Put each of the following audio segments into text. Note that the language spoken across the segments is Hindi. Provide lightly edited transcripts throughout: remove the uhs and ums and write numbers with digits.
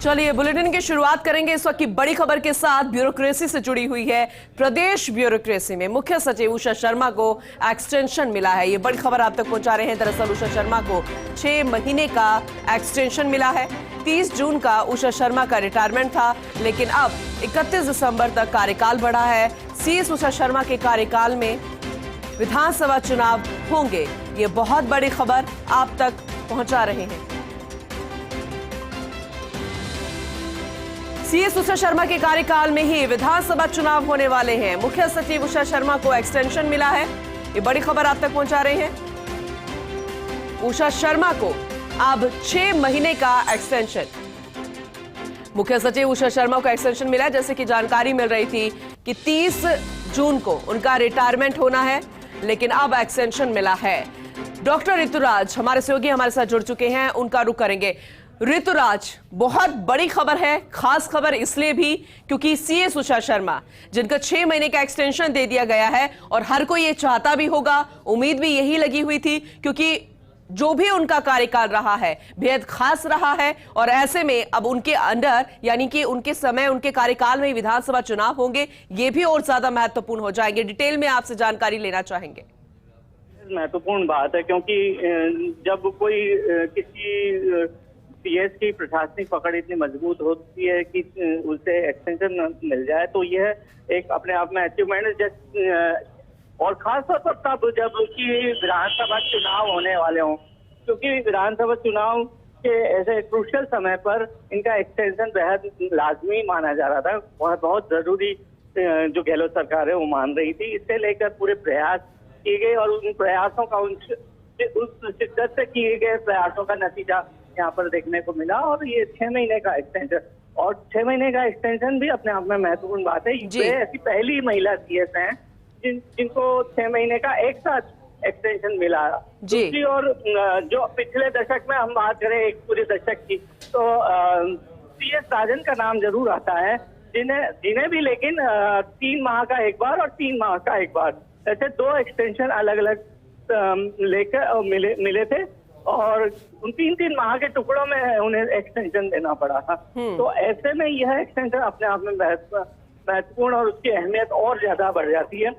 चलिए बुलेटिन की शुरुआत करेंगे इस वक्त की बड़ी खबर के साथ। ब्यूरोक्रेसी से जुड़ी हुई है। प्रदेश ब्यूरोक्रेसी में मुख्य सचिव उषा शर्मा को एक्सटेंशन मिला है। ये बड़ी खबर आप तक पहुंचा रहे हैं। दरअसल उषा शर्मा को 6 महीने का एक्सटेंशन मिला है। 30 जून का उषा शर्मा का रिटायरमेंट था, लेकिन अब 31 दिसंबर तक कार्यकाल बढ़ा है। सीएस उषा शर्मा के कार्यकाल में विधानसभा चुनाव होंगे। ये बहुत बड़ी खबर आप तक पहुंचा रहे हैं। सीएस उषा शर्मा के कार्यकाल में ही विधानसभा चुनाव होने वाले हैं। मुख्य सचिव उषा शर्मा को एक्सटेंशन मिला है। ये बड़ी खबर आप तक पहुंचा रहे हैं। उषा शर्मा को अब 6 महीने का एक्सटेंशन। मुख्य सचिव उषा शर्मा को एक्सटेंशन मिला है। जैसे कि जानकारी मिल रही थी कि 30 जून को उनका रिटायरमेंट होना है, लेकिन अब एक्सटेंशन मिला है। डॉक्टर ऋतुराज हमारे सहयोगी हमारे साथ जुड़ चुके हैं, उनका रुख करेंगे। ऋतुराज, बहुत बड़ी खबर है, खास खबर इसलिए भी क्योंकि सीएस उषा शर्मा जिनका 6 महीने का एक्सटेंशन दे दिया गया है, और हर कोई ये चाहता भी होगा, उम्मीद भी यही लगी हुई थी, क्योंकि जो भी उनका कार्यकाल रहा है बेहद खास रहा है। और ऐसे में अब उनके अंडर यानी कि उनके समय उनके कार्यकाल में विधानसभा चुनाव होंगे, ये भी और ज्यादा महत्वपूर्ण हो जाएंगे। डिटेल में आपसे जानकारी लेना चाहेंगे। महत्वपूर्ण बात है, क्योंकि जब कोई किसी सीएस की प्रशासनिक पकड़ इतनी मजबूत होती है कि उसे एक्सटेंशन मिल जाए, तो यह एक अपने आप में अचीवमेंट है। और खासतौर पर तब जब कि विधानसभा चुनाव होने वाले हों, क्योंकि विधानसभा चुनाव के ऐसे क्रूशियल समय पर इनका एक्सटेंशन बेहद लाजमी माना जा रहा था। बहुत जरूरी जो गहलोत सरकार है वो मान रही थी। इससे लेकर पूरे प्रयास किए गए और उन प्रयासों का उस शिद्दत से किए गए प्रयासों का नतीजा यहाँ पर देखने को मिला। और ये 6 महीने का एक्सटेंशन, और 6 महीने का एक्सटेंशन भी अपने आप में महत्वपूर्ण बात है। ये ऐसी पहली महिला सीएस हैं जिनको 6 महीने का एक साथ एक्सटेंशन मिला। दूसरी और जो पिछले दशक में हम बात करें, एक पूरे दशक की, तो सीएस राजन का नाम जरूर आता है, जिन्हें भी लेकिन 3 माह का एक बार और 3 माह का एक बार, ऐसे 2 एक्सटेंशन अलग अलग लेकर मिले थे, और उन 3-3 माह के टुकड़ों में उन्हें एक्सटेंशन देना पड़ा था। तो ऐसे में यह एक्सटेंशन अपने आप में महत्वपूर्ण और उसकी अहमियत और ज्यादा बढ़ जाती है।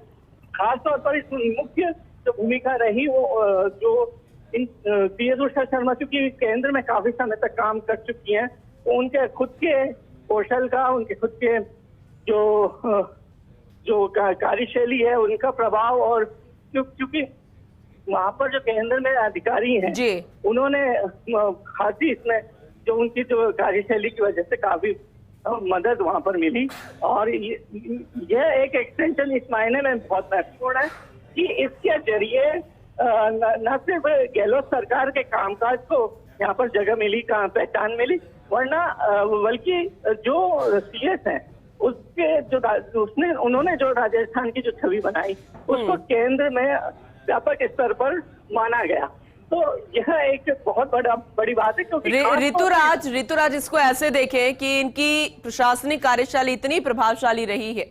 खासतौर पर इस मुख्य जो भूमिका रही वो जो इन सीएस उषा शर्मा चूंकि केंद्र में काफी समय तक काम कर चुकी हैं, तो उनके खुद के कौशल का, उनके खुद के जो कार्यशैली है, उनका प्रभाव, और क्योंकि वहाँ पर जो केंद्र में अधिकारी हैं उन्होंने खासी इसमें जो उनकी जो कार्यशैली की वजह से काफी मदद वहाँ पर मिली। और यह एक एक्सटेंशन इस मायने में बहुत महत्वपूर्ण है कि इसके जरिए न सिर्फ गहलोत सरकार के कामकाज को यहाँ पर जगह मिली, पहचान मिली, वरना बल्कि जो सीएस हैं उसके उन्होंने जो राजस्थान की जो छवि बनाई उसको केंद्र में व्यापक स्तर पर माना गया। तो यह एक बहुत बड़ी बात है, क्योंकि ऋतुराज इसको ऐसे देखें कि इनकी प्रशासनिक कार्यशैली इतनी प्रभावशाली रही है,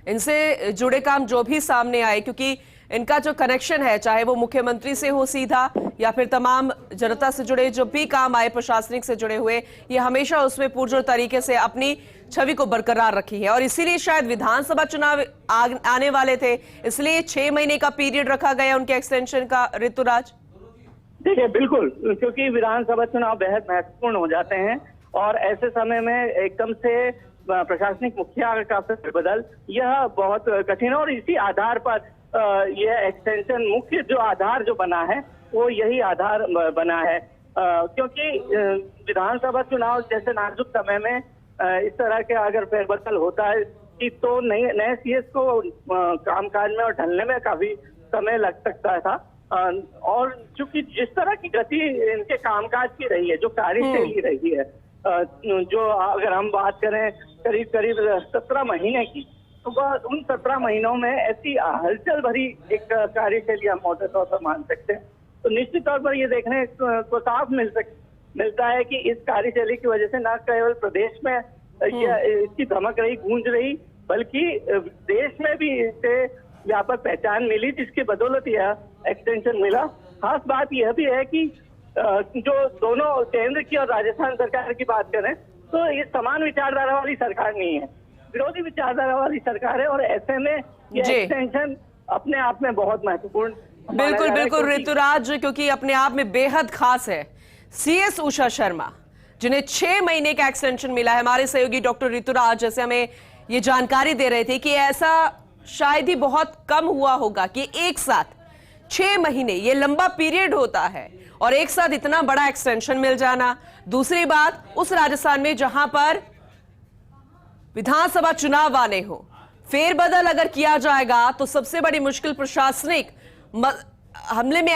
इनसे जुड़े काम जो भी सामने आए, क्योंकि इनका जो कनेक्शन है, चाहे वो मुख्यमंत्री से हो सीधा या फिर तमाम जनता से जुड़े जो भी काम आए प्रशासनिक से जुड़े हुए, ये हमेशा उसमें पुरजोर तरीके से अपनी छवि को बरकरार रखी है। और इसीलिए शायद विधानसभा चुनाव आने वाले थे, इसलिए 6 महीने का पीरियड रखा गया उनके एक्सटेंशन का। ऋतुराज, देखिए, बिल्कुल, क्योंकि विधानसभा चुनाव बेहद महत्वपूर्ण हो जाते हैं, और ऐसे समय में एकदम से प्रशासनिक मुखिया का बदल यह बहुत कठिन है। और इसी आधार पर यह एक्सटेंशन मुख्य जो आधार जो बना है वो यही आधार बना है, क्योंकि विधानसभा चुनाव जैसे नाजुक समय में इस तरह के अगर फेरबदल होता है कि तो नए सीएस को कामकाज में और ढलने में काफी समय लग सकता था। और चूंकि जिस तरह की गति इनके कामकाज की रही है, जो कार्यशैली रही है, जो अगर हम बात करें करीब 17 महीने की, तो उन 17 महीनों में ऐसी हलचल भरी एक कार्यशैली हम मोटे तौर पर मान सकते हैं। तो निश्चित तौर पर ये देखने को साफ मिलता है कि इस कार्यशैली की वजह से न केवल प्रदेश में इसकी धमक रही, गूंज रही, बल्कि देश में भी इससे व्यापक पहचान मिली, जिसकी बदौलत यह एक्सटेंशन मिला। खास बात यह भी है कि जो दोनों केंद्र की और राजस्थान सरकार की बात करें तो ये समान विचारधारा वाली सरकार नहीं है, विरोधी विचारधारा वाली सरकार है। और ऐसे में ये जी। एक्सटेंशन अपने आप में बहुत महत्वपूर्ण माना बिल्कुल जा रहा है, बिल्कुल क्योंकि- ऋतुराज, क्योंकि अपने आप में बेहद खास है सीएस उषा शर्मा, जिन्हें 6 महीने का एक्सटेंशन मिला है। हमारे सहयोगी डॉक्टर ऋतुराज जैसे हमें ये जानकारी दे रहे थे कि ऐसा शायद ही बहुत कम हुआ होगा कि एक साथ 6 महीने, ये लंबा पीरियड होता है, और एक साथ इतना बड़ा एक्सटेंशन मिल जाना। दूसरी बात, उस राजस्थान में जहां पर विधानसभा चुनाव आने हो, फेरबदल अगर किया जाएगा तो सबसे बड़ी मुश्किल प्रशासनिक हमले में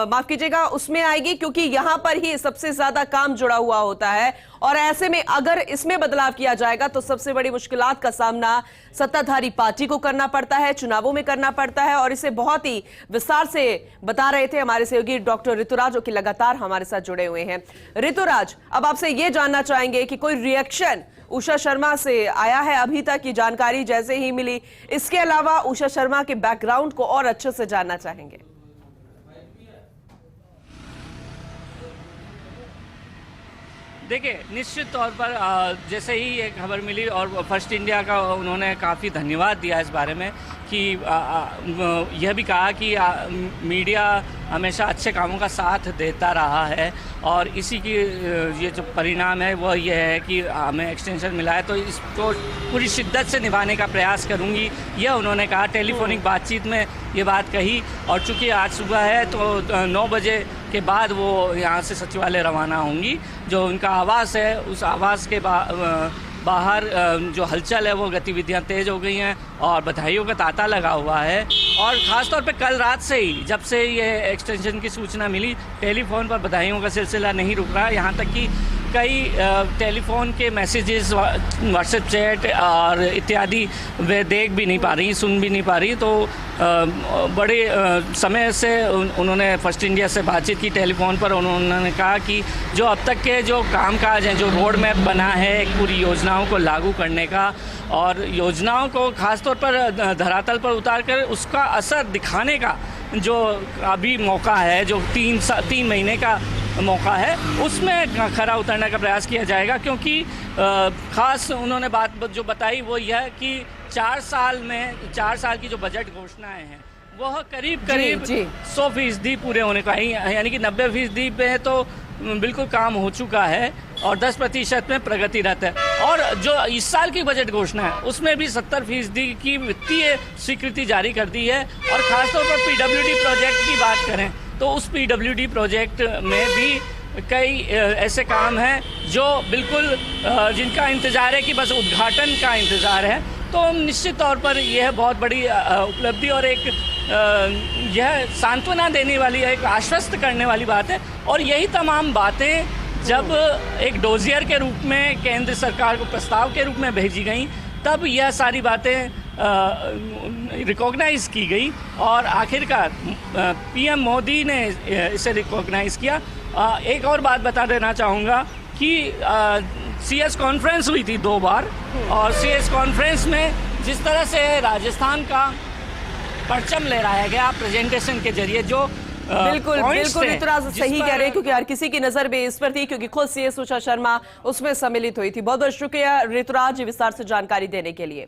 माफ कीजिएगा उसमें आएगी, क्योंकि यहां पर ही सबसे ज्यादा काम जुड़ा हुआ होता है। और ऐसे में अगर इसमें बदलाव किया जाएगा तो सबसे बड़ी मुश्किलात का सामना सत्ताधारी पार्टी को करना पड़ता है, चुनावों में करना पड़ता है। और इसे बहुत ही विस्तार से बता रहे थे हमारे सहयोगी डॉक्टर ऋतुराज, जो कि लगातार हमारे साथ जुड़े हुए हैं। ऋतुराज, अब आपसे यह जानना चाहेंगे कि कोई रिएक्शन उषा शर्मा से आया है अभी तक की जानकारी जैसे ही मिली? इसके अलावा उषा शर्मा के बैकग्राउंड को और अच्छे से जानना चाहेंगे। देखिए, निश्चित तौर पर जैसे ही ये खबर मिली और फर्स्ट इंडिया का उन्होंने काफ़ी धन्यवाद दिया इस बारे में कि यह भी कहा कि मीडिया हमेशा अच्छे कामों का साथ देता रहा है, और इसी की ये जो परिणाम है वो ये है कि हमें एक्सटेंशन मिला है, तो इसको पूरी शिद्दत से निभाने का प्रयास करूंगी, यह उन्होंने कहा। टेलीफोनिक बातचीत में ये बात कही, और चूंकि आज सुबह है तो 9 बजे के बाद वो यहाँ से सचिवालय रवाना होंगी। जो उनका आवास है, उस आवास के बाहर जो हलचल है वो गतिविधियां तेज हो गई हैं और बधाइयों का तांता लगा हुआ है। और ख़ास तौर पे कल रात से ही, जब से ये एक्सटेंशन की सूचना मिली, टेलीफोन पर बधाइयों का सिलसिला नहीं रुक रहा। यहाँ तक कि कई टेलीफोन के मैसेजेस, व्हाट्सएप चैट और इत्यादि वे देख भी नहीं पा रही, सुन भी नहीं पा रही। तो बड़े समय से उन्होंने फर्स्ट इंडिया से बातचीत की टेलीफोन पर। उन्होंने कहा कि जो अब तक के जो कामकाज हैं, जो रोड मैप बना है एक पूरी योजनाओं को लागू करने का, और योजनाओं को खासतौर पर धरातल पर उतार कर उसका असर दिखाने का जो अभी मौका है, जो 3 महीने का मौका है, उसमें खरा उतरने का प्रयास किया जाएगा। क्योंकि ख़ास उन्होंने बात जो बताई वो यह कि 4 साल की जो बजट घोषणाएं हैं वह करीब 100% पूरे होने का है, यानी कि 90% पे तो बिल्कुल काम हो चुका है और 10% में प्रगतिरत है। और जो इस साल की बजट घोषणा है उसमें भी 70% की वित्तीय स्वीकृति जारी कर दी है। और ख़ासतौर पर PWD प्रोजेक्ट की बात करें तो उस PWD प्रोजेक्ट में भी कई ऐसे काम हैं जो बिल्कुल जिनका इंतज़ार है कि बस उद्घाटन का इंतज़ार है। तो निश्चित तौर पर यह बहुत बड़ी उपलब्धि और एक यह सांत्वना देने वाली, एक आश्वस्त करने वाली बात है। और यही तमाम बातें जब एक डोजियर के रूप में केंद्र सरकार को प्रस्ताव के रूप में भेजी गई, तब यह सारी बातें रिकॉग्नाइज़ की गई और आखिरकार PM मोदी ने इसे रिकॉग्नाइज़ किया। एक और बात बता देना चाहूँगा कि CS कॉन्फ्रेंस हुई थी 2 बार, और CS कॉन्फ्रेंस में जिस तरह से राजस्थान का परचम लहराया गया प्रेजेंटेशन के जरिए, जो बिल्कुल ऋतुराज सही कह रहे हैं, क्योंकि हर किसी की नजर भी इस पर थी, क्योंकि खुद CS उषा शर्मा उसमें सम्मिलित हुई थी। बहुत बहुत शुक्रिया ऋतुराज विस्तार से जानकारी देने के लिए।